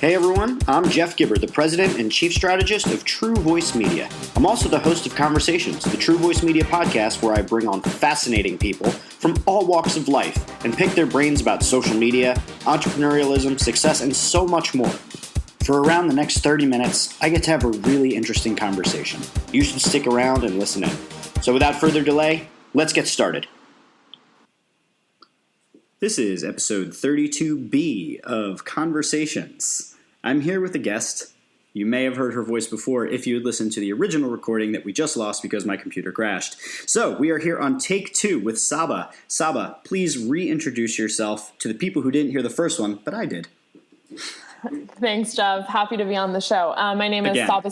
Hey everyone, I'm Jeff Gibber, the President and Chief Strategist of True Voice Media. I'm also the host of Conversations, the True Voice Media podcast where I bring on fascinating people from all walks of life and pick their brains about social media, entrepreneurialism, success, and so much more. For around the next 30 minutes, I get to have a really interesting conversation. You should stick around and listen in. So without further delay, let's get started. This is episode 32B of Conversations. I'm here with a guest. You may have heard her voice before if you had listened to the original recording that we just lost because my computer crashed. So we are here on take 2 with Saba. Saba, please reintroduce yourself to the people who didn't hear the first one, but I did. Thanks, Jeff. Happy to be on the show. My name is Saba.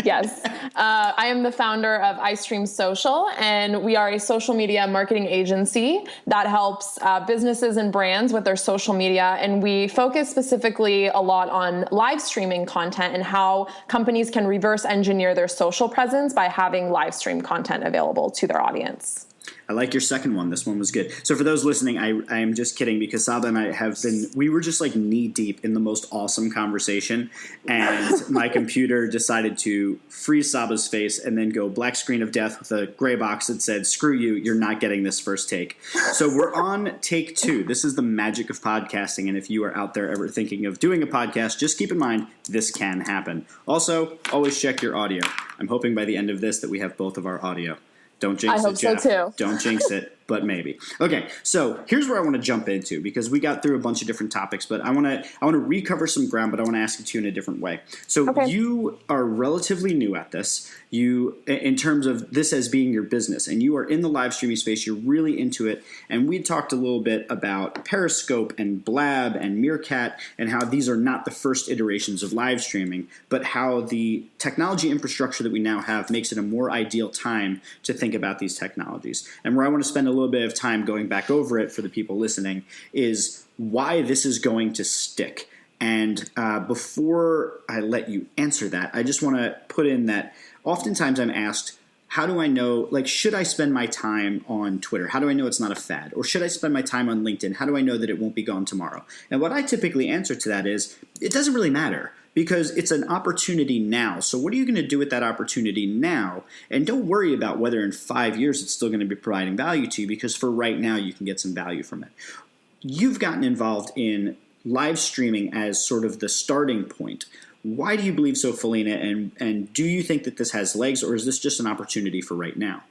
Yes. I am the founder of iStream Social, and we are a social media marketing agency that helps businesses and brands with their social media. And we focus specifically a lot on live streaming content and how companies can reverse engineer their social presence by having live stream content available to their audience. I like your second one. This one was good. So for those listening, I am just kidding because Saba and I we were just like knee deep in the most awesome conversation, and my computer decided to freeze Saba's face and then go black screen of death with a gray box that said, "Screw you, you're not getting this first take." So we're on take 2. This is the magic of podcasting, and if you are out there ever thinking of doing a podcast, just keep in mind this can happen. Also, always check your audio. I'm hoping by the end of this that we have both of our audio. Don't jinx it, Jeff. So too. Don't jinx it, but maybe. Okay, so here's where I want to jump into because we got through a bunch of different topics, but I want to recover some ground, but I want to ask it to you in a different way. So You are relatively new at this. You, in terms of this as being your business, and you are in the live streaming space. You're really into it, and we talked a little bit about Periscope and Blab and Meerkat and how these are not the first iterations of live streaming, but how the technology infrastructure that we now have makes it a more ideal time to think about these technologies. And where I want to spend a little bit of time going back over it for the people listening is why this is going to stick. And before I let you answer that, I just want to put in that oftentimes I'm asked, how do I know, should I spend my time on Twitter? How do I know it's not a fad? Or should I spend my time on LinkedIn? How do I know that it won't be gone tomorrow? And what I typically answer to that is, it doesn't really matter because it's an opportunity now. So what are you going to do with that opportunity now? And don't worry about whether in 5 years it's still going to be providing value to you, because for right now you can get some value from it. You've gotten involved in live streaming as sort of the starting point. Why do you believe so fully in it, and do you think that this has legs, or is this just an opportunity for right now?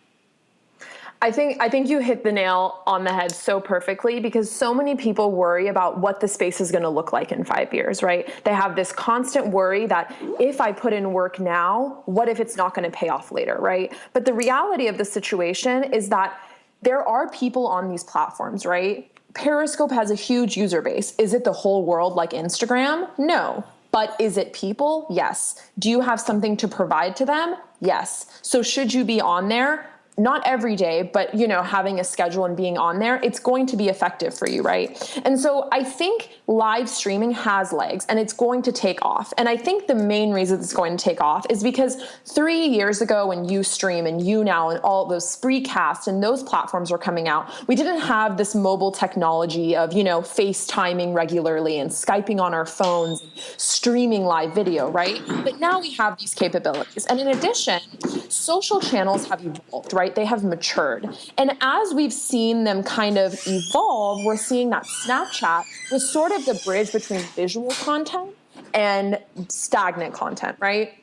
I think you hit the nail on the head so perfectly, because so many people worry about what the space is going to look like in 5 years, right? They have this constant worry that if I put in work now, what if it's not going to pay off later, right? But the reality of the situation is that there are people on these platforms, right? Periscope has a huge user base. Is it the whole world like Instagram? No. But is it people? Yes. Do you have something to provide to them? Yes. So should you be on there? Not every day, but having a schedule and being on there, it's going to be effective for you, right? And so I think live streaming has legs and it's going to take off. And I think the main reason it's going to take off is because 3 years ago when Ustream and YouNow and all those Spreecast and those platforms were coming out, we didn't have this mobile technology of, FaceTiming regularly and Skyping on our phones, and streaming live video, right? But now we have these capabilities. And in addition, social channels have evolved, right? They have matured. And as we've seen them kind of evolve, we're seeing that Snapchat was sort of the bridge between visual content and stagnant content, right?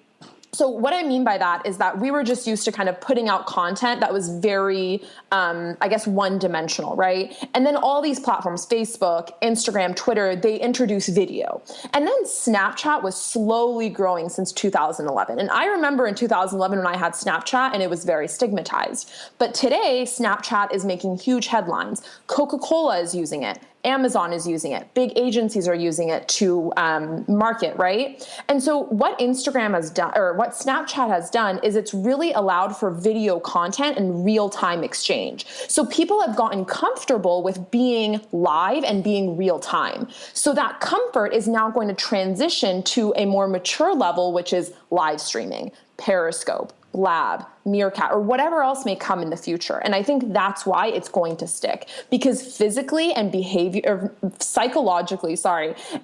So what I mean by that is that we were just used to kind of putting out content that was very, one-dimensional, right? And then all these platforms, Facebook, Instagram, Twitter, they introduce video. And then Snapchat was slowly growing since 2011. And I remember in 2011 when I had Snapchat and it was very stigmatized. But today, Snapchat is making huge headlines. Coca-Cola is using it. Amazon is using it. Big agencies are using it to market, right? And so what Instagram has done, or what Snapchat has done, is it's really allowed for video content and real-time exchange. So people have gotten comfortable with being live and being real-time. So that comfort is now going to transition to a more mature level, which is live streaming, Periscope, Blab, Meerkat, or whatever else may come in the future. And I think that's why it's going to stick, because physically and psychologically,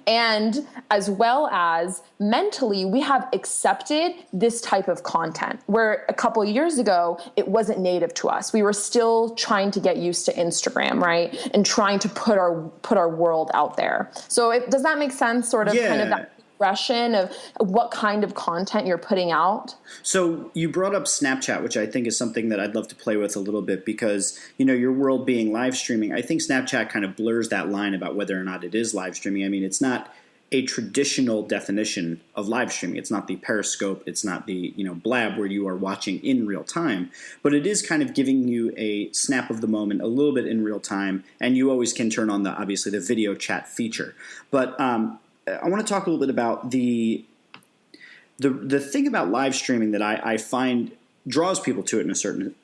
and as well as mentally, we have accepted this type of content where a couple of years ago, it wasn't native to us. We were still trying to get used to Instagram, right? And trying to put our world out there. So does that make sense? Sort of kind of that expression of what kind of content you're putting out. So you brought up Snapchat, which I think is something that I'd love to play with a little bit because, your world being live streaming, I think Snapchat kind of blurs that line about whether or not it is live streaming. I mean, it's not a traditional definition of live streaming. It's not the Periscope. It's not the, Blab where you are watching in real time, but it is kind of giving you a snap of the moment a little bit in real time. And you always can turn on obviously the video chat feature. But, I want to talk a little bit about the thing about live streaming that I find draws people to it in a certain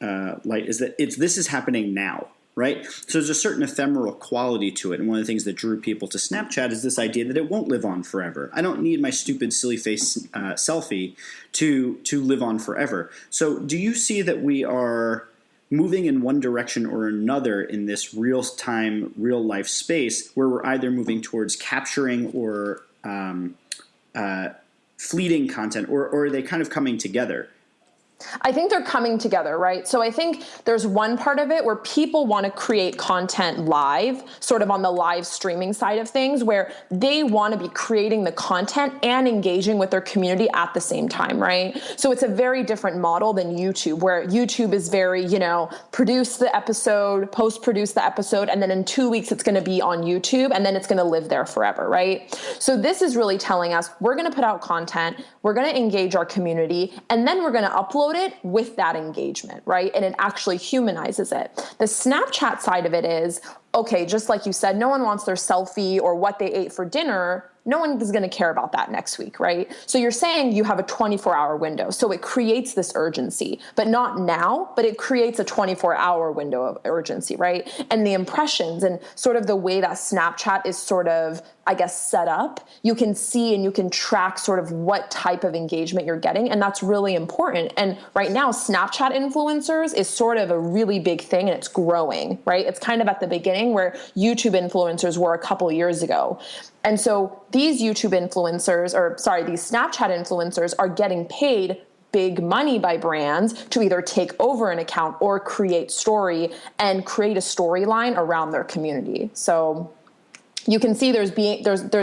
light is that this is happening now, right? So there's a certain ephemeral quality to it, and one of the things that drew people to Snapchat is this idea that it won't live on forever. I don't need my stupid, silly face selfie to live on forever. So do you see that we are moving in one direction or another in this real-time, real-life space where we're either moving towards capturing or fleeting content, or are they kind of coming together? I think they're coming together, right? So I think there's one part of it where people want to create content live, sort of on the live streaming side of things, where they want to be creating the content and engaging with their community at the same time, right? So it's a very different model than YouTube, where YouTube is very, produce the episode, post-produce the episode, and then in 2 weeks it's going to be on YouTube, and then it's going to live there forever, right? So this is really telling us we're going to put out content, we're going to engage our community, and then we're going to upload it with that engagement, right? And it actually humanizes it. The Snapchat side of it is, okay, just like you said, no one wants their selfie or what they ate for dinner. No one is going to care about that next week, right? So you're saying you have a 24-hour window. So it creates this urgency, but not now, but it creates a 24-hour window of urgency, right? And the impressions and sort of the way that Snapchat is sort of, I guess, set up, you can see and you can track sort of what type of engagement you're getting. And that's really important. And right now, Snapchat influencers is sort of a really big thing, and it's growing, right? It's kind of at the beginning where YouTube influencers were a couple years ago. And so these YouTube influencers, these Snapchat influencers are getting paid big money by brands to either take over an account or create story and create a storyline around their community. So you can see there's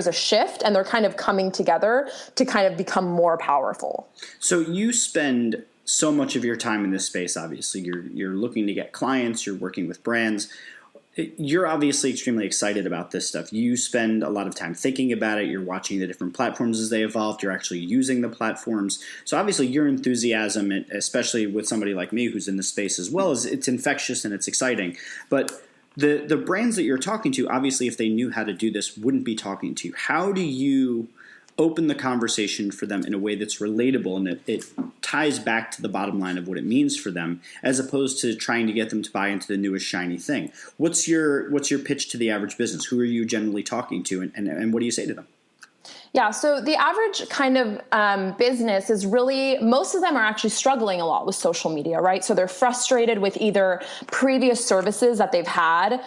a shift, and they're kind of coming together to kind of become more powerful. So you spend so much of your time in this space. Obviously, you're looking to get clients. You're working with brands. You're obviously extremely excited about this stuff. You spend a lot of time thinking about it. You're watching the different platforms as they evolve. You're actually using the platforms. So obviously your enthusiasm, especially with somebody like me who's in the space as well, is it's infectious and it's exciting. But the brands that you're talking to, obviously if they knew how to do this, wouldn't be talking to you. How do you open the conversation for them in a way that's relatable and it ties back to the bottom line of what it means for them, as opposed to trying to get them to buy into the newest shiny thing? What's your pitch to the average business? Who are you generally talking to, and what do you say to them? Yeah, so the average kind of business is really, most of them are actually struggling a lot with social media, right? So they're frustrated with either previous services that they've had,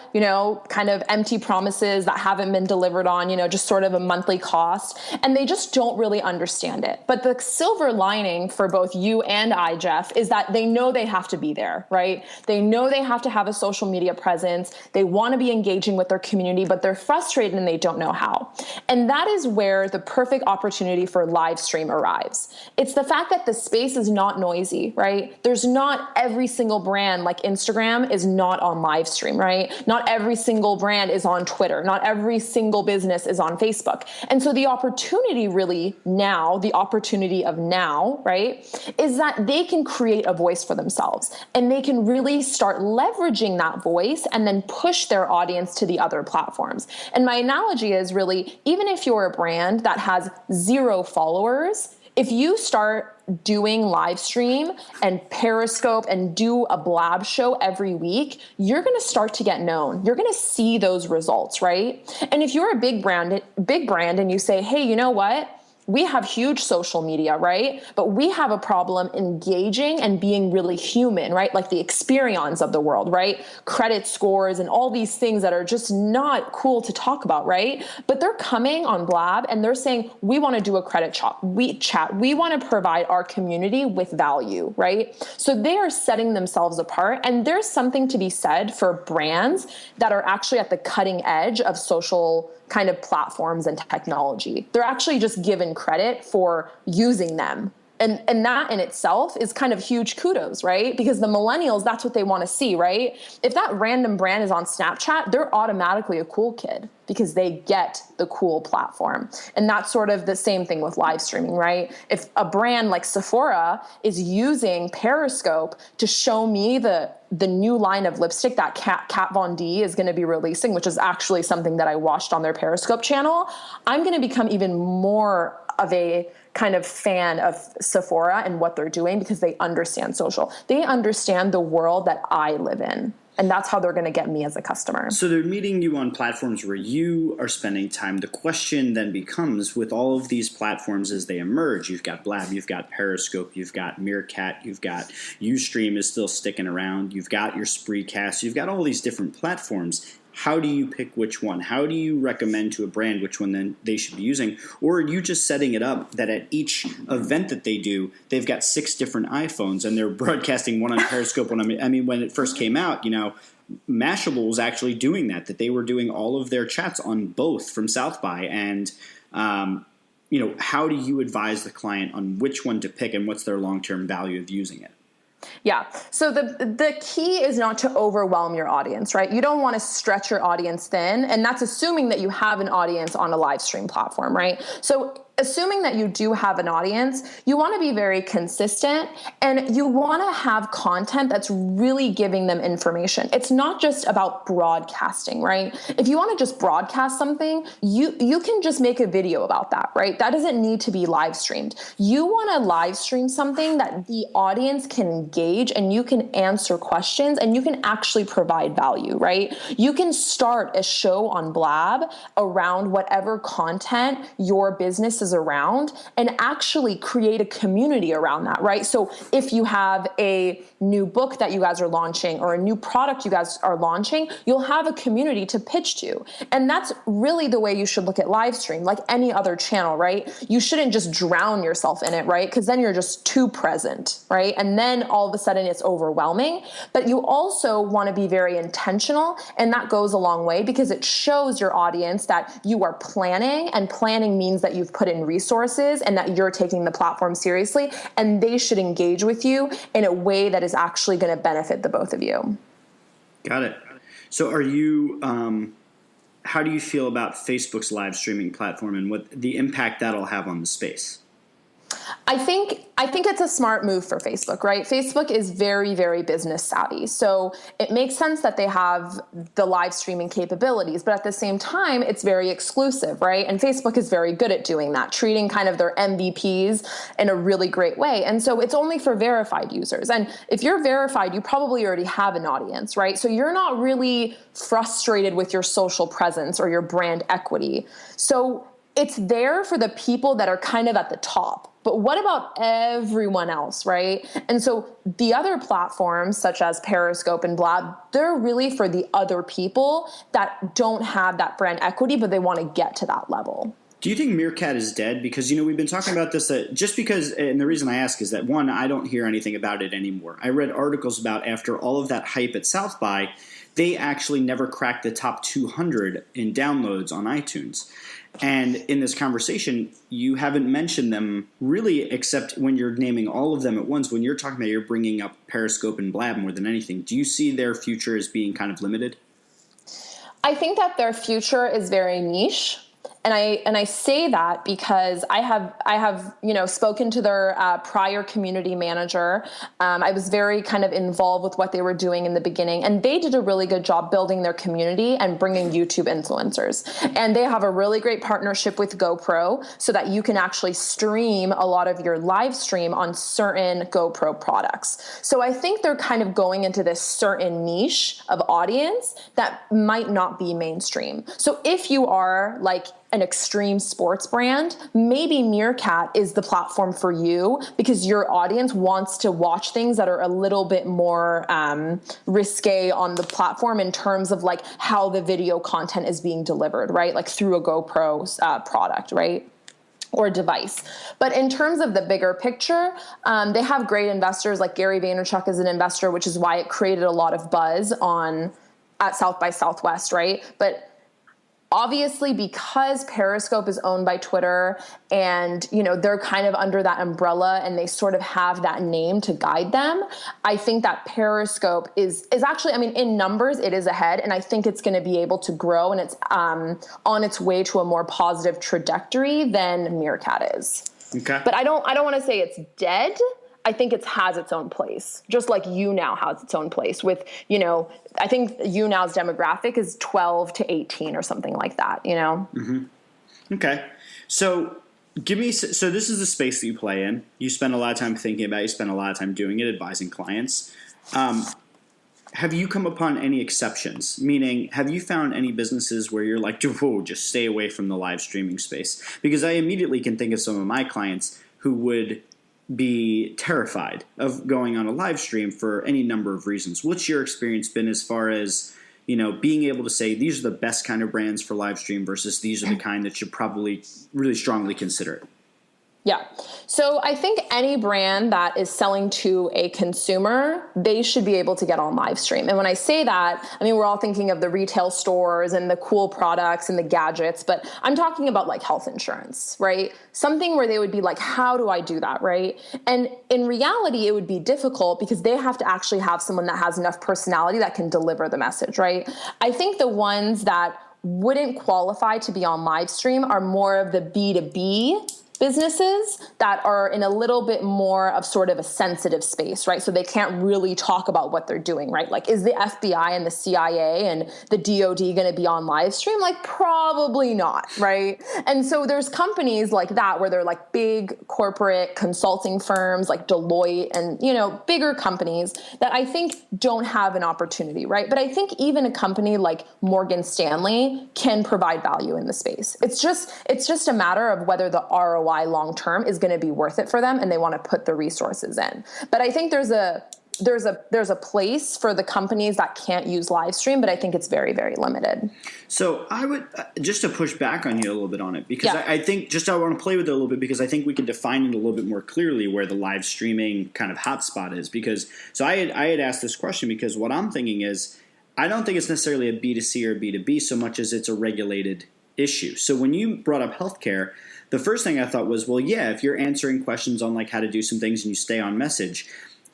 kind of empty promises that haven't been delivered on, just sort of a monthly cost, and they just don't really understand it. But the silver lining for both you and I, Jeff, is that they know they have to be there, right? They know they have to have a social media presence. They want to be engaging with their community, but they're frustrated and they don't know how. And that is where the perfect opportunity for live stream arrives. It's the fact that the space is not noisy, right? There's not every single brand like Instagram is not on live stream, right? Not every single brand is on Twitter. Not every single business is on Facebook. And so the opportunity really now, the opportunity of now, right, is that they can create a voice for themselves and they can really start leveraging that voice and then push their audience to the other platforms. And my analogy is really, even if you're a brand that has 0 followers, if you start doing live stream and Periscope and do a Blab show every week, you're going to start to get known. You're going to see those results, right? And if you're a big brand and you say, hey, you know what? we have huge social media, right? But we have a problem engaging and being really human, right? Like the Experions of the world, right? Credit scores and all these things that are just not cool to talk about, right? But they're coming on Blab and they're saying, we want to do a credit chat. We want to provide our community with value, right? So they are setting themselves apart. And there's something to be said for brands that are actually at the cutting edge of social kind of platforms and technology. They're actually just given credit for using them. And that in itself is kind of huge kudos, right? Because the millennials, that's what they want to see, right? If that random brand is on Snapchat, they're automatically a cool kid because they get the cool platform. And that's sort of the same thing with live streaming, right? If a brand like Sephora is using Periscope to show me the new line of lipstick that Kat Von D is going to be releasing, which is actually something that I watched on their Periscope channel, I'm going to become even more of a kind of fan of Sephora and what they're doing because they understand social. They understand the world that I live in. And that's how they're going to get me as a customer. So they're meeting you on platforms where you are spending time. The question then becomes, with all of these platforms as they emerge, you've got Blab, you've got Periscope, you've got Meerkat, you've got Ustream is still sticking around, you've got your Spreecast, you've got all these different platforms. How do you pick which one? How do you recommend to a brand which one then they should be using? Or are you just setting it up that at each event that they do, they've got 6 different iPhones and they're broadcasting one on Periscope, one on, I mean, when it first came out, Mashable was actually doing that they were doing all of their chats on both from South by. And, how do you advise the client on which one to pick and what's their long-term value of using it? Yeah. So the key is not to overwhelm your audience, right? You don't want to stretch your audience thin. And that's assuming that you have an audience on a live stream platform, right? So assuming that you do have an audience, you want to be very consistent and you want to have content that's really giving them information. It's not just about broadcasting, right? If you want to just broadcast something, you can just make a video about that, right? That doesn't need to be live streamed. You want to live stream something that the audience can engage and you can answer questions and you can actually provide value, right? You can start a show on Blab around whatever content your business is around and actually create a community around that, right? So if you have a new book that you guys are launching or a new product you guys are launching, you'll have a community to pitch to. And that's really the way you should look at live stream, like any other channel, right? You shouldn't just drown yourself in it, right? Because then you're just too present, right? And then all of a sudden it's overwhelming. But you also want to be very intentional, and that goes a long way because it shows your audience that you are planning, and planning means that you've put in resources and that you're taking the platform seriously, and they should engage with you in a way that is actually going to benefit the both of you. Got it. So are you, how do you feel about Facebook's live streaming platform and what the impact that'll have on the space? I think it's a smart move for Facebook, right? Facebook is very, very business savvy. So it makes sense that they have the live streaming capabilities, but at the same time, it's very exclusive, right? And Facebook is very good at doing that, treating kind of their MVPs in a really great way. And so it's only for verified users. And if you're verified, you probably already have an audience, right? So you're not really frustrated with your social presence or your brand equity. So it's there for the people that are kind of at the top. But what about everyone else, right? And so the other platforms, such as Periscope and Blab, they're really for the other people that don't have that brand equity, but they want to get to that level. Do you think Meerkat is dead? Because, we've been talking about this just because, and the reason I ask is that, one, I don't hear anything about it anymore. I read articles about after all of that hype at South by, they actually never cracked the top 200 in downloads on iTunes. And in this conversation, you haven't mentioned them really except when you're naming all of them at once. When you're talking about, you're bringing up Periscope and Blab more than anything. Do you see their future as being kind of limited? I think that their future is very niche. And I say that because I have spoken to their prior community manager. I was very kind of involved with what they were doing in the beginning, and they did a really good job building their community and bringing YouTube influencers. And they have a really great partnership with GoPro so that you can actually stream a lot of your live stream on certain GoPro products. So I think they're kind of going into this certain niche of audience that might not be mainstream. So if you are like an extreme sports brand, maybe Meerkat is the platform for you because your audience wants to watch things that are a little bit more risque on the platform in terms of like how the video content is being delivered, right? Like through a GoPro product, right? Or device. But in terms of the bigger picture, they have great investors, like Gary Vaynerchuk is an investor, which is why it created a lot of buzz at South by Southwest, right? But obviously, because Periscope is owned by Twitter and, they're kind of under that umbrella and they sort of have that name to guide them, I think that Periscope is actually, in numbers, it is ahead. And I think it's going to be able to grow and it's on its way to a more positive trajectory than Meerkat is. Okay. But I don't want to say it's dead. I think it has its own place, just like YouNow has its own place with, I think YouNow's demographic is 12 to 18 or something like that, Mm-hmm. Okay. So so this is the space that you play in. You spend a lot of time thinking about it. You spend a lot of time doing it, advising clients. Have you come upon any exceptions? Meaning, have you found any businesses where you're like, whoa, just stay away from the live streaming space? Because I immediately can think of some of my clients who would be terrified of going on a live stream for any number of reasons. What's your experience been as far as, being able to say these are the best kind of brands for live stream versus these are the kind that should probably really strongly consider it? Yeah. So I think any brand that is selling to a consumer, they should be able to get on live stream. And when I say that, we're all thinking of the retail stores and the cool products and the gadgets, but I'm talking about like health insurance, right? Something where they would be like, how do I do that, right? And in reality, it would be difficult because they have to actually have someone that has enough personality that can deliver the message, right? I think the ones that wouldn't qualify to be on live stream are more of the B2B businesses that are in a little bit more of sort of a sensitive space, right? So they can't really talk about what they're doing, right? Like, is the FBI and the CIA and the DOD going to be on live stream? Like, probably not, right? And so there's companies like that where they're like big corporate consulting firms like Deloitte and, bigger companies that I think don't have an opportunity, right? But I think even a company like Morgan Stanley can provide value in the space. It's just a matter of whether the ROI long term is going to be worth it for them and they want to put the resources in. But I think there's a place for the companies that can't use live stream, but I think it's very, very limited. So I would just to push back on you a little bit on it because I think I want to play with it a little bit because I think we can define it a little bit more clearly where the live streaming kind of hotspot is. Because I had asked this question because what I'm thinking is I don't think it's necessarily a B2C or B2B so much as it's a regulated issue. So when you brought up healthcare, the first thing I thought was, well, yeah, if you're answering questions on like how to do some things and you stay on message,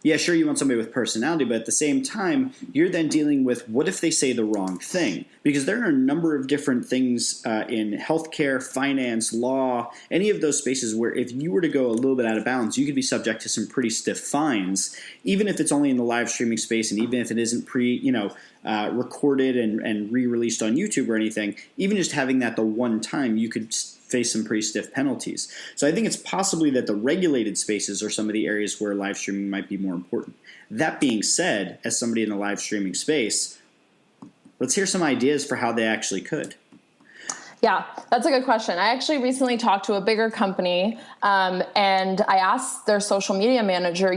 yeah, sure, you want somebody with personality, but at the same time, you're then dealing with what if they say the wrong thing? Because there are a number of different things in healthcare, finance, law, any of those spaces where if you were to go a little bit out of bounds, you could be subject to some pretty stiff fines, even if it's only in the live streaming space and even if it isn't recorded and re-released on YouTube or anything. Even just having that the one time, you could face some pretty stiff penalties. So I think it's possibly that the regulated spaces are some of the areas where live streaming might be more important. That being said, as somebody in the live streaming space, let's hear some ideas for how they actually could. Yeah, that's a good question. I actually recently talked to a bigger company and I asked their social media manager,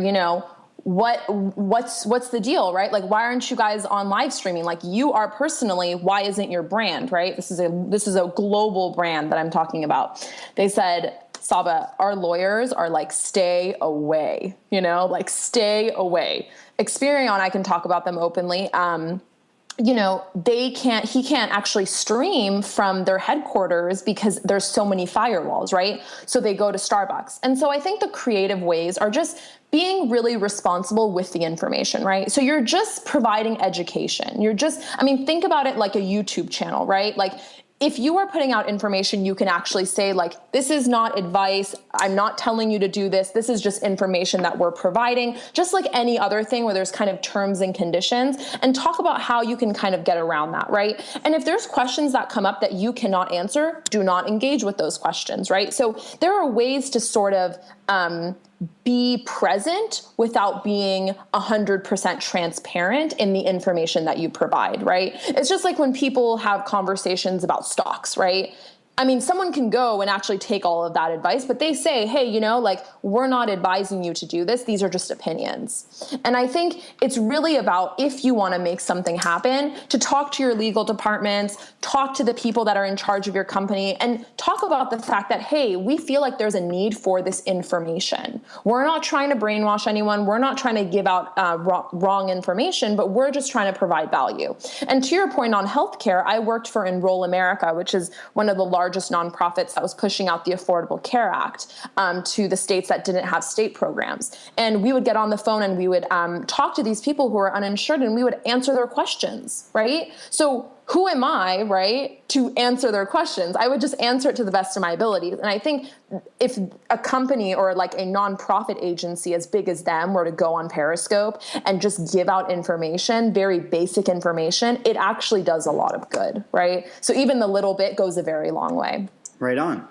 what's the deal, right? Like, why aren't you guys on live streaming? Like, you are personally, why isn't your brand, right? This is a global brand that I'm talking about. They said, Saba, our lawyers are like, stay away, stay away. Experion, I can talk about them openly. He can't actually stream from their headquarters because there's so many firewalls, right? So they go to Starbucks. And so I think the creative ways are just being really responsible with the information, right? So you're just providing education. Think about it like a YouTube channel, right? Like, if you are putting out information, you can actually say like, this is not advice. I'm not telling you to do this. This is just information that we're providing, just like any other thing where there's kind of terms and conditions, and talk about how you can kind of get around that, right? And if there's questions that come up that you cannot answer, do not engage with those questions, right? So there are ways to sort of be present without being 100% transparent in the information that you provide, right? It's just like when people have conversations about stocks, right? I mean, someone can go and actually take all of that advice, but they say, hey, like, we're not advising you to do this. These are just opinions. And I think it's really about, if you want to make something happen, to talk to your legal departments, talk to the people that are in charge of your company, and talk about the fact that, hey, we feel like there's a need for this information. We're not trying to brainwash anyone. We're not trying to give out wrong information, but we're just trying to provide value. And to your point on healthcare, I worked for Enroll America, which is one of the largest nonprofits that was pushing out the Affordable Care Act to the states that didn't have state programs. And we would get on the phone and we would talk to these people who are uninsured, and we would answer their questions, right? So who am I, right, to answer their questions? I would just answer it to the best of my abilities. And I think if a company or like a nonprofit agency as big as them were to go on Periscope and just give out information, very basic information, it actually does a lot of good, right? So even the little bit goes a very long way. Right on.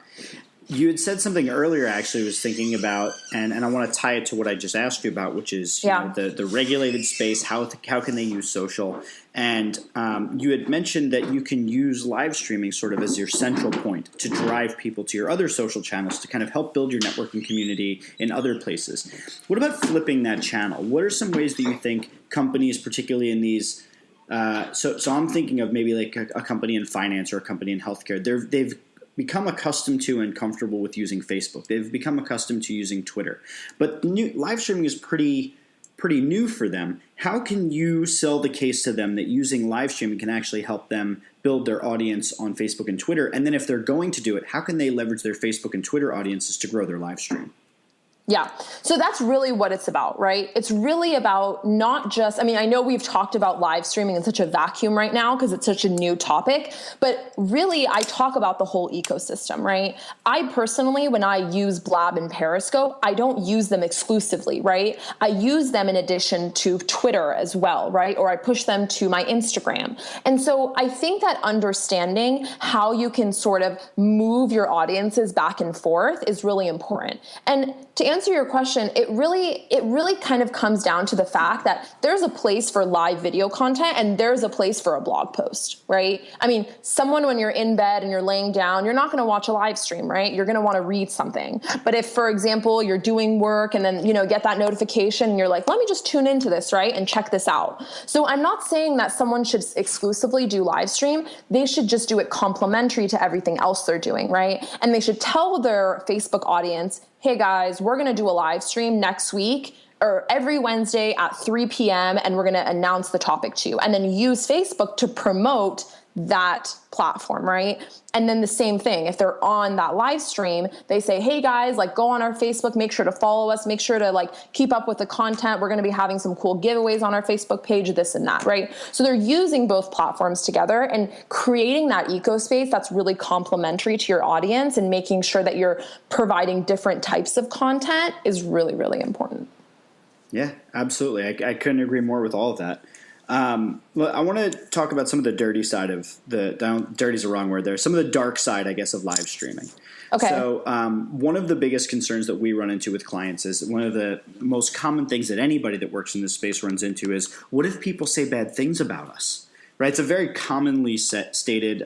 You had said something earlier, actually, I was thinking about, and I want to tie it to what I just asked you about, which is the regulated space, how can they use social? And you had mentioned that you can use live streaming sort of as your central point to drive people to your other social channels to kind of help build your networking community in other places. What about flipping that channel? What are some ways that you think companies, particularly in these so I'm thinking of maybe like a company in finance or a company in healthcare, they've become accustomed to and comfortable with using Facebook. They've become accustomed to using Twitter. But live streaming is pretty new for them. How can you sell the case to them that using live streaming can actually help them build their audience on Facebook and Twitter? And then if they're going to do it, how can they leverage their Facebook and Twitter audiences to grow their live stream? Yeah. So that's really what it's about, right? It's really about not just, I mean, I know we've talked about live streaming in such a vacuum right now because it's such a new topic, but really I talk about the whole ecosystem, right? I personally, when I use Blab and Periscope, I don't use them exclusively, right? I use them in addition to Twitter as well, right? Or I push them to my Instagram. And so I think that understanding how you can sort of move your audiences back and forth is really important. And to answer your question, it really kind of comes down to the fact that there's a place for live video content and there's a place for a blog post, right? I mean, someone when you're in bed and you're laying down, you're not going to watch a live stream, right? You're going to want to read something. But if, for example, you're doing work and then, get that notification and you're like, let me just tune into this, right? And check this out. So I'm not saying that someone should exclusively do live stream. They should just do it complementary to everything else they're doing, right? And they should tell their Facebook audience, hey guys, we're going to do a live stream next week or every Wednesday at 3 p.m. and we're going to announce the topic to you, and then use Facebook to promote that platform, right? And then the same thing, if they're on that live stream, they say, hey guys, like go on our Facebook, make sure to follow us, make sure to like keep up with the content. We're going to be having some cool giveaways on our Facebook page, this and that, right? So they're using both platforms together and creating that eco space that's really complementary to your audience, and making sure that you're providing different types of content is really, really important. Yeah, absolutely. I couldn't agree more with all of that. Well, I want to talk about some of the dirty side of dirty's the wrong word there. Some of the dark side, I guess, of live streaming. Okay. So one of the biggest concerns that we run into with clients is one of the most common things that anybody that works in this space runs into is, what if people say bad things about us? Right? It's a very commonly stated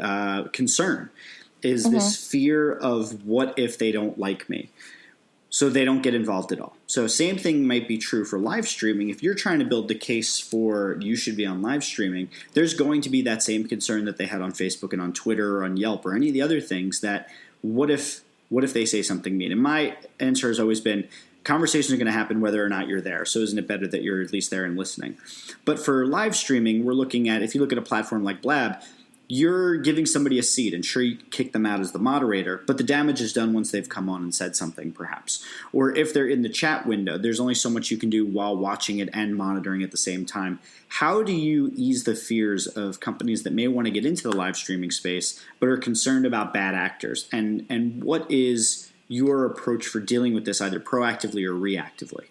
concern is this fear of what if they don't like me? So they don't get involved at all. So same thing might be true for live streaming. If you're trying to build the case for you should be on live streaming, there's going to be that same concern that they had on Facebook and on Twitter or on Yelp or any of the other things, that what if they say something mean? And my answer has always been, conversations are going to happen whether or not you're there. So isn't it better that you're at least there and listening? But for live streaming, we're looking at, if you look at a platform like Blab, you're giving somebody a seat, and sure, you kick them out as the moderator, but the damage is done once they've come on and said something, perhaps. Or if they're in the chat window, there's only so much you can do while watching it and monitoring at the same time. How do you ease the fears of companies that may want to get into the live streaming space but are concerned about bad actors? And what is your approach for dealing with this, either proactively or reactively?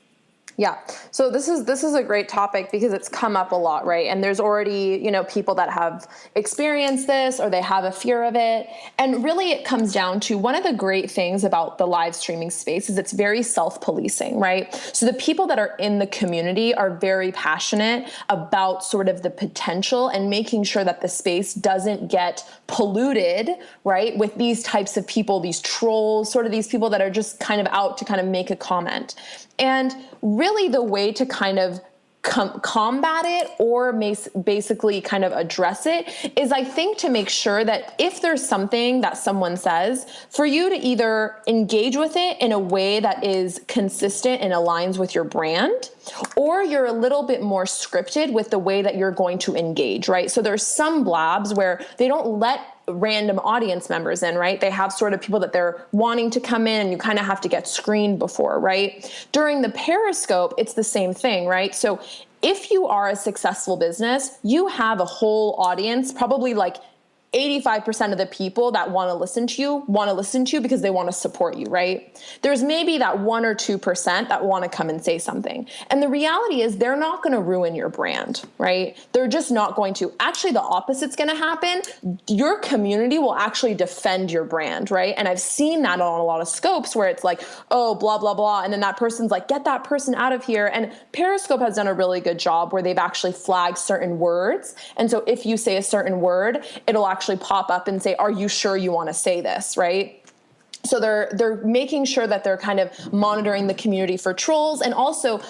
Yeah. So this is a great topic because it's come up a lot, right? And there's already, people that have experienced this or they have a fear of it. And really it comes down to one of the great things about the live streaming space is it's very self-policing, right? So the people that are in the community are very passionate about sort of the potential and making sure that the space doesn't get polluted, right? With these types of people, these trolls, sort of these people that are just kind of out to kind of make a comment. And really the way to kind of combat it or basically kind of address it is, I think, to make sure that if there's something that someone says, for you to either engage with it in a way that is consistent and aligns with your brand, or you're a little bit more scripted with the way that you're going to engage, right? So there's some blabs where they don't let random audience members in, right? They have sort of people that they're wanting to come in and you kind of have to get screened before, right? During the Periscope, it's the same thing, right? So if you are a successful business, you have a whole audience, probably like 85% of the people that want to listen to you because they want to support you, right? There's maybe that 1 or 2% that want to come and say something. And the reality is they're not going to ruin your brand, right? They're just not going to. Actually, the opposite's going to happen. Your community will actually defend your brand, right? And I've seen that on a lot of scopes where it's like, oh, blah, blah, blah. And then that person's like, get that person out of here. And Periscope has done a really good job where they've actually flagged certain words. And so if you say a certain word, it'll actually pop up and say, are you sure you want to say this, right? So they're making sure that they're kind of monitoring the community for trolls. And also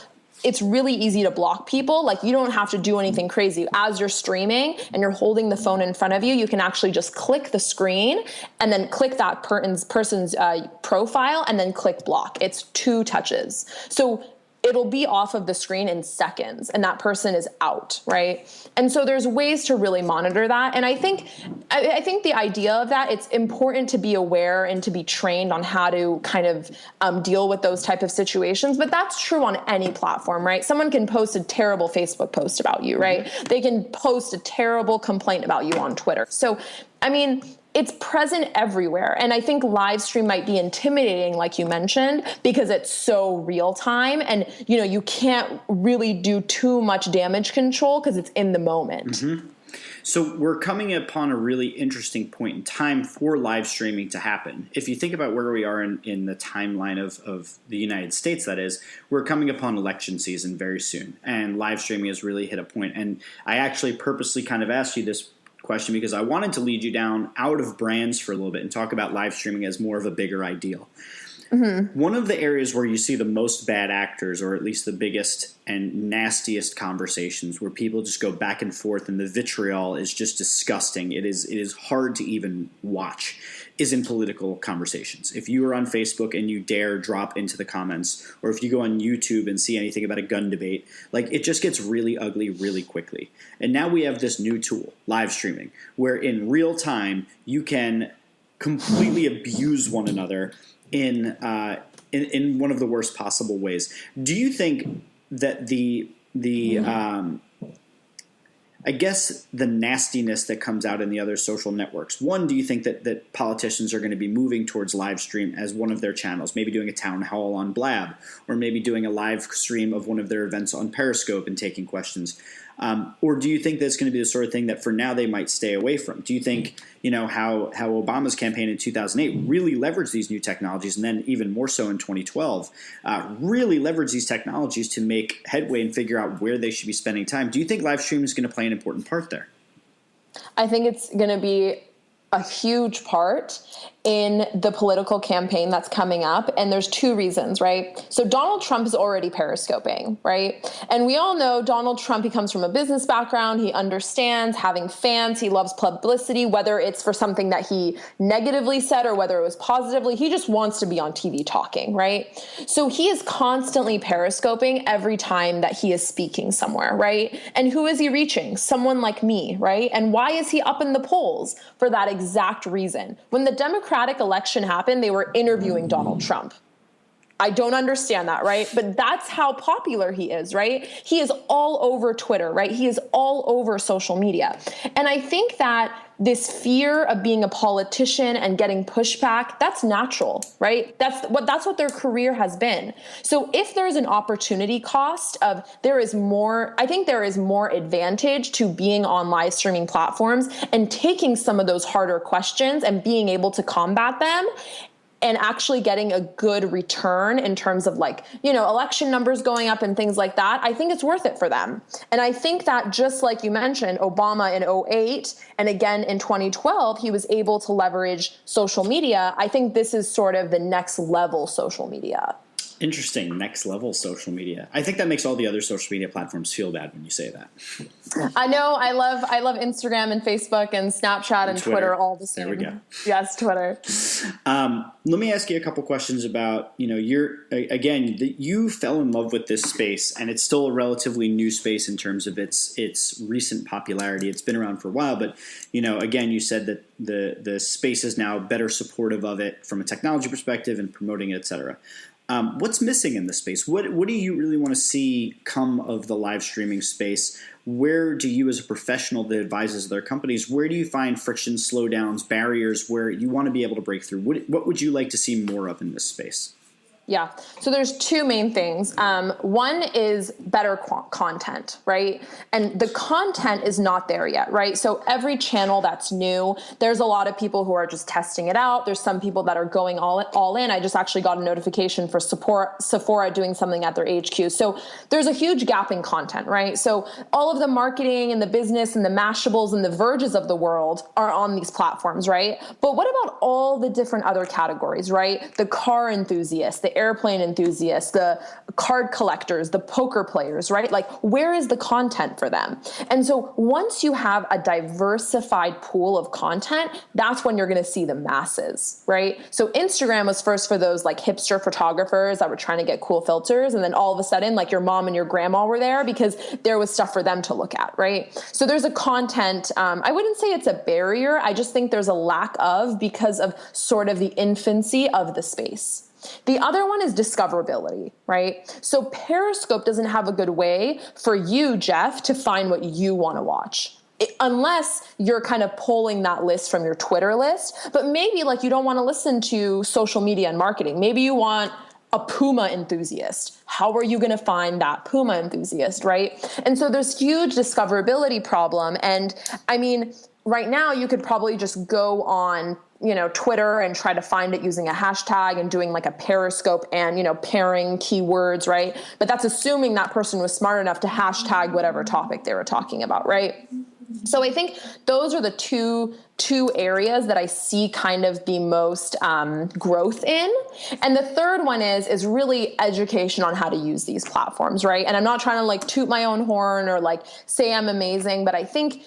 it's really easy to block people. Like you don't have to do anything crazy. As you're streaming and you're holding the phone in front of you, you can actually just click the screen and then click that person's profile and then click block. It's 2 touches. So it'll be off of the screen in seconds and that person is out, right? And so there's ways to really monitor that. And I think the idea of that, it's important to be aware and to be trained on how to kind of deal with those type of situations. But that's true on any platform, right? Someone can post a terrible Facebook post about you, right? They can post a terrible complaint about you on Twitter. So, I mean, it's present everywhere. And I think live stream might be intimidating, like you mentioned, because it's so real time and, you can't really do too much damage control because it's in the moment. Mm-hmm. So we're coming upon a really interesting point in time for live streaming to happen. If you think about where we are in the timeline of the United States, that is, we're coming upon election season very soon. And live streaming has really hit a point. And I actually purposely kind of asked you this question because I wanted to lead you down out of brands for a little bit and talk about live streaming as more of a bigger ideal. Mm-hmm. One of the areas where you see the most bad actors, or at least the biggest and nastiest conversations where people just go back and forth and the vitriol is just disgusting. It is hard to even watch, is in political conversations. If you are on Facebook and you dare drop into the comments, or if you go on YouTube and see anything about a gun debate, like it just gets really ugly really quickly. And now we have this new tool, live streaming, where in real time you can completely abuse one another in one of the worst possible ways. Do you think that I guess the nastiness that comes out in the other social networks, one, do you think that politicians are going to be moving towards live stream as one of their channels, maybe doing a town hall on Blab, or maybe doing a live stream of one of their events on Periscope and taking questions? Or do you think that's going to be the sort of thing that for now they might stay away from? Do you think, how Obama's campaign in 2008 really leveraged these new technologies, and then even more so in 2012, really leveraged these technologies to make headway and figure out where they should be spending time? Do you think live streaming is going to play an important part there? I think it's going to be a huge part in the political campaign that's coming up. And there's 2 reasons, right? So Donald Trump is already periscoping, right? And we all know Donald Trump, he comes from a business background. He understands having fans. He loves publicity, whether it's for something that he negatively said or whether it was positively. He just wants to be on TV talking, right? So he is constantly periscoping every time that he is speaking somewhere, right? And who is he reaching? Someone like me, right? And why is he up in the polls? For that exact reason. When the Democratic election happened, they were interviewing Donald Trump. I don't understand that, right? But that's how popular he is, right? He is all over Twitter, right? He is all over social media. And I think that this fear of being a politician and getting pushback, that's natural, right? That's what their career has been. So if there's an opportunity cost of I think there is more advantage to being on live streaming platforms and taking some of those harder questions and being able to combat them and actually getting a good return in terms of election numbers going up and things like that. I think it's worth it for them. And I think that just like you mentioned, Obama in 2008 and again in 2012, he was able to leverage social media. I think this is sort of the next level social media. Interesting. Next level social media. I think that makes all the other social media platforms feel bad when you say that. I know. I love Instagram and Facebook and Snapchat and Twitter all the same. There we go. Yes, Twitter. Let me ask you a couple questions about, you fell in love with this space, and it's still a relatively new space in terms of its recent popularity. It's been around for a while, but, again, you said that the space is now better supportive of it from a technology perspective and promoting it, et cetera. What's missing in the space? What do you really want to see come of the live streaming space? Where do you, as a professional that advises their companies, where do you find friction, slowdowns, barriers where you want to be able to break through? What would you like to see more of in this space? Yeah. So there's two main things. One is better content, right? And the content is not there yet, right? So every channel that's new, there's a lot of people who are just testing it out. There's some people that are going all in. I just actually got a notification for Sephora doing something at their HQ. So there's a huge gap in content, right? So all of the marketing and the business and the Mashables and the Verges of the world are on these platforms, right? But what about all the different other categories, right? The car enthusiasts, the airplane enthusiasts, the card collectors, the poker players, right? Like, where is the content for them? And so once you have a diversified pool of content, that's when you're going to see the masses, right? So Instagram was first for those like hipster photographers that were trying to get cool filters. And then all of a sudden, like your mom and your grandma were there because there was stuff for them to look at, right? So there's a content, I wouldn't say it's a barrier. I just think there's a lack of because of sort of the infancy of the space. The other one is discoverability, right? So Periscope doesn't have a good way for you, Jeff, to find what you want to watch. Unless you're kind of pulling that list from your Twitter list, but maybe like you don't want to listen to social media and marketing. Maybe you want a Puma enthusiast. How are you going to find that Puma enthusiast, right? And so there's huge discoverability problem. And I mean, right now you could probably just go on Twitter and try to find it using a hashtag and doing like a Periscope and, pairing keywords, right? But that's assuming that person was smart enough to hashtag whatever topic they were talking about, right? So I think those are the two areas that I see kind of the most growth in. And the third one is really education on how to use these platforms, right? And I'm not trying to like toot my own horn or like say I'm amazing, but I think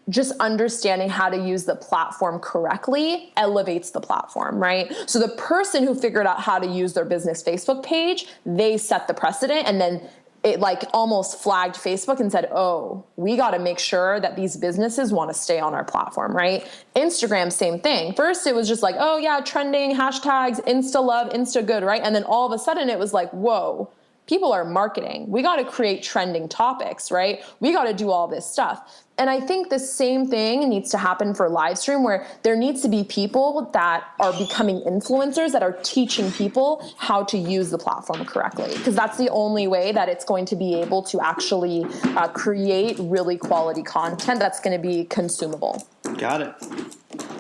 just understanding how to use the platform correctly elevates the platform, right? So the person who figured out how to use their business Facebook page, they set the precedent, and then it like almost flagged Facebook and said, oh, we got to make sure that these businesses want to stay on our platform, right? Instagram, same thing. First, it was just like, oh yeah, trending, hashtags, Insta love, Insta good, right? And then all of a sudden it was like, whoa, people are marketing. We got to create trending topics, right? We got to do all this stuff. And I think the same thing needs to happen for live stream, where there needs to be people that are becoming influencers that are teaching people how to use the platform correctly, because that's the only way that it's going to be able to actually create really quality content that's going to be consumable. Got it.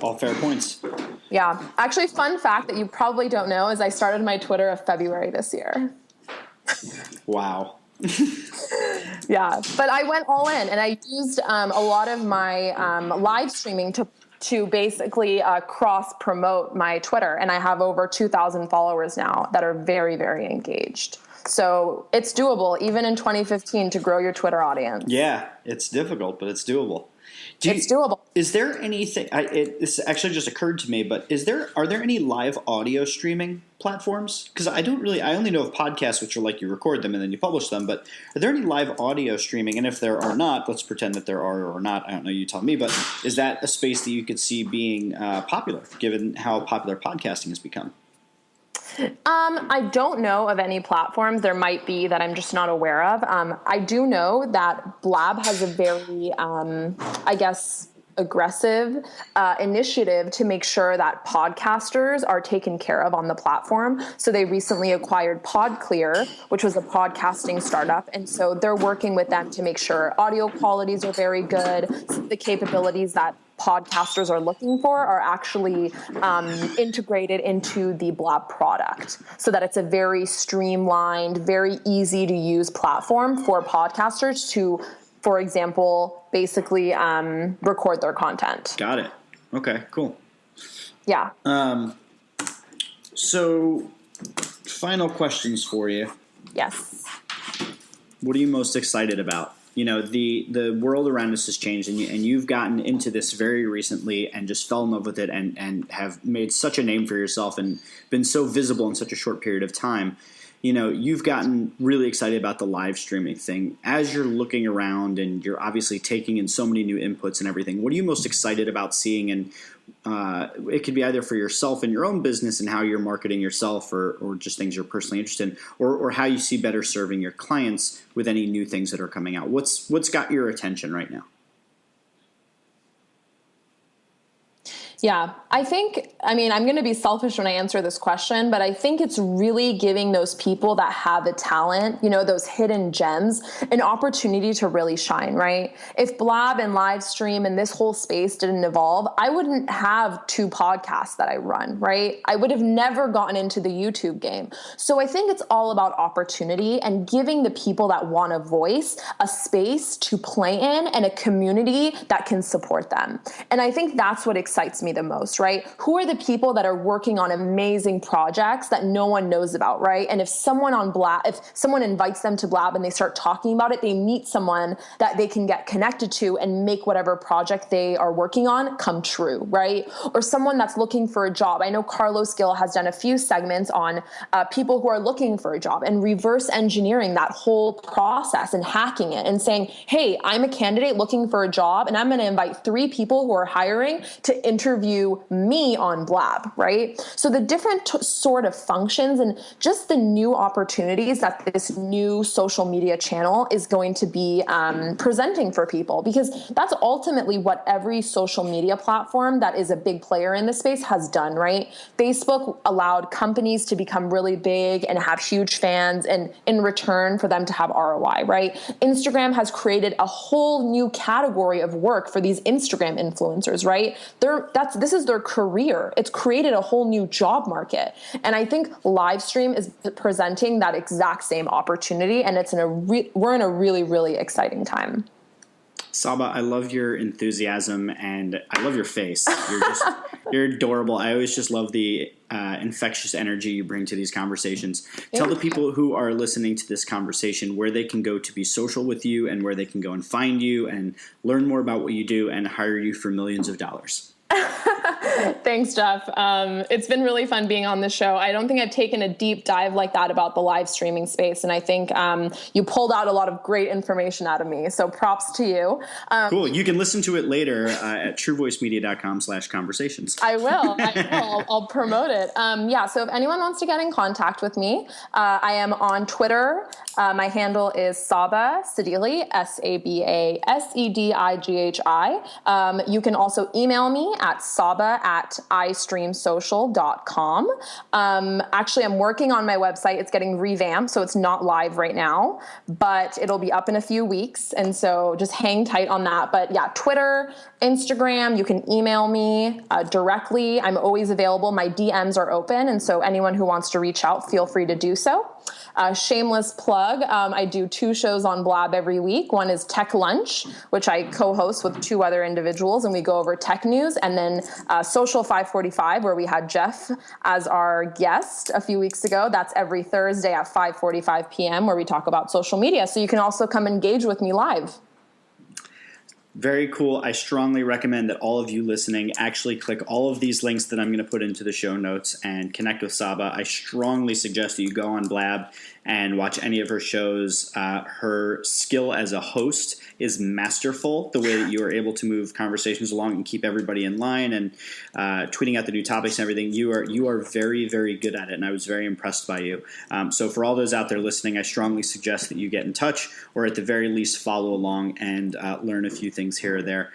All fair points. Yeah. Actually, fun fact that you probably don't know is I started my Twitter in February this year. Wow. Yeah, but I went all in, and I used a lot of my live streaming to basically cross promote my Twitter, and I have over 2,000 followers now that are very, very engaged. So it's doable, even in 2015, to grow your Twitter audience. Yeah, it's difficult, but it's doable. It's doable. Is there anything? This actually just occurred to me, but are there any live audio streaming platforms? Because I only know of podcasts, which are like you record them and then you publish them. But are there any live audio streaming? And if there are not, let's pretend that there are or not. I don't know. You tell me. But is that a space that you could see being popular, given how popular podcasting has become? I don't know of any platforms. There might be that I'm just not aware of. I do know that Blab has a very, aggressive initiative to make sure that podcasters are taken care of on the platform. So they recently acquired PodClear, which was a podcasting startup. And so they're working with them to make sure audio qualities are very good. The capabilities that podcasters are looking for are actually integrated into the Blab product so that it's a very streamlined, very easy to use platform for podcasters to, for example, basically record their content. Got it. Okay, cool. Yeah. So, final questions for you. Yes. What are you most excited about? You know, the world around us has changed, and you've gotten into this very recently and just fell in love with it and have made such a name for yourself and been so visible in such a short period of time. You know, you've gotten really excited about the live streaming thing. As you're looking around and you're obviously taking in so many new inputs and everything, what are you most excited about seeing? And it could be either for yourself and your own business and how you're marketing yourself or just things you're personally interested in, or how you see better serving your clients with any new things that are coming out. What's got your attention right now? Yeah, I'm going to be selfish when I answer this question, but I think it's really giving those people that have the talent, you know, those hidden gems, an opportunity to really shine, right? If Blab and live stream and this whole space didn't evolve, I wouldn't have 2 podcasts that I run, right? I would have never gotten into the YouTube game. So I think it's all about opportunity and giving the people that want a voice a space to play in and a community that can support them. And I think that's what excites me the most, right? Who are the people that are working on amazing projects that no one knows about, right? And if someone invites them to Blab and they start talking about it, they meet someone that they can get connected to and make whatever project they are working on come true, right? Or someone that's looking for a job. I know Carlos Gill has done a few segments on people who are looking for a job and reverse engineering that whole process and hacking it and saying, hey, I'm a candidate looking for a job and I'm going to invite 3 people who are hiring to interview me on Blab, right? So the different sort of functions and just the new opportunities that this new social media channel is going to be presenting for people, because that's ultimately what every social media platform that is a big player in the space has done, right? Facebook allowed companies to become really big and have huge fans, and in return for them to have ROI, right? Instagram has created a whole new category of work for these Instagram influencers, right? This is their career. It's created a whole new job market. And I think live stream is presenting that exact same opportunity, and we're in a really, really exciting time. Saba, I love your enthusiasm and I love your face. You're adorable. I always just love the infectious energy you bring to these conversations. Yeah. Tell the people who are listening to this conversation where they can go to be social with you and where they can go and find you and learn more about what you do and hire you for millions of dollars. Thanks, Jeff. It's been really fun being on the show. I don't think I've taken a deep dive like that about the live streaming space. And I think you pulled out a lot of great information out of me. So props to you. Cool. You can listen to it later at truevoicemedia.com/conversations. I will. I'll promote it. So if anyone wants to get in contact with me, I am on Twitter. My handle is Saba Sedili, SABASEDIGHI. You can also email me at saba@istreamsocial.com. Actually, I'm working on my website. It's getting revamped, so it's not live right now, but it'll be up in a few weeks. And so just hang tight on that. But yeah, Twitter, Instagram, you can email me directly. I'm always available. My DMs are open. And so anyone who wants to reach out, feel free to do so. Shameless plug. I do 2 shows on Blab every week. One is Tech Lunch, which I co-host with 2 other individuals, and we go over tech news. And then Social 545, where we had Jeff as our guest a few weeks ago. That's every Thursday at 5:45 p.m., where we talk about social media. So you can also come engage with me live. Very cool. I strongly recommend that all of you listening actually click all of these links that I'm going to put into the show notes and connect with Saba. I strongly suggest that you go on Blab and watch any of her shows. Her skill as a host is masterful, the way that you are able to move conversations along and keep everybody in line and tweeting out the new topics and everything. You are very, very good at it, and I was very impressed by you. So for all those out there listening, I strongly suggest that you get in touch or at the very least follow along and learn a few things here or there.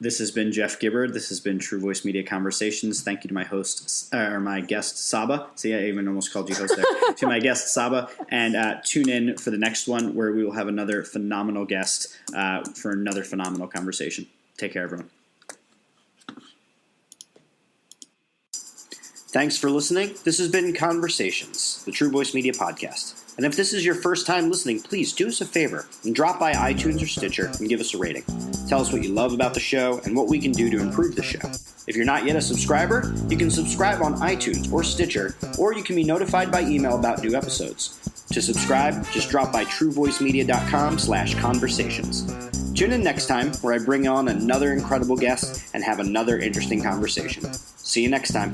This has been Jeff Gibbard. This has been True Voice Media Conversations. Thank you to my host, or my guest, Saba. See, I even almost called you host there. To my guest, Saba. And tune in for the next one where we will have another phenomenal guest for another phenomenal conversation. Take care, everyone. Thanks for listening. This has been Conversations, the True Voice Media Podcast. And if this is your first time listening, please do us a favor and drop by iTunes or Stitcher and give us a rating. Tell us what you love about the show and what we can do to improve the show. If you're not yet a subscriber, you can subscribe on iTunes or Stitcher, or you can be notified by email about new episodes. To subscribe, just drop by truevoicemedia.com/conversations. Tune in next time where I bring on another incredible guest and have another interesting conversation. See you next time.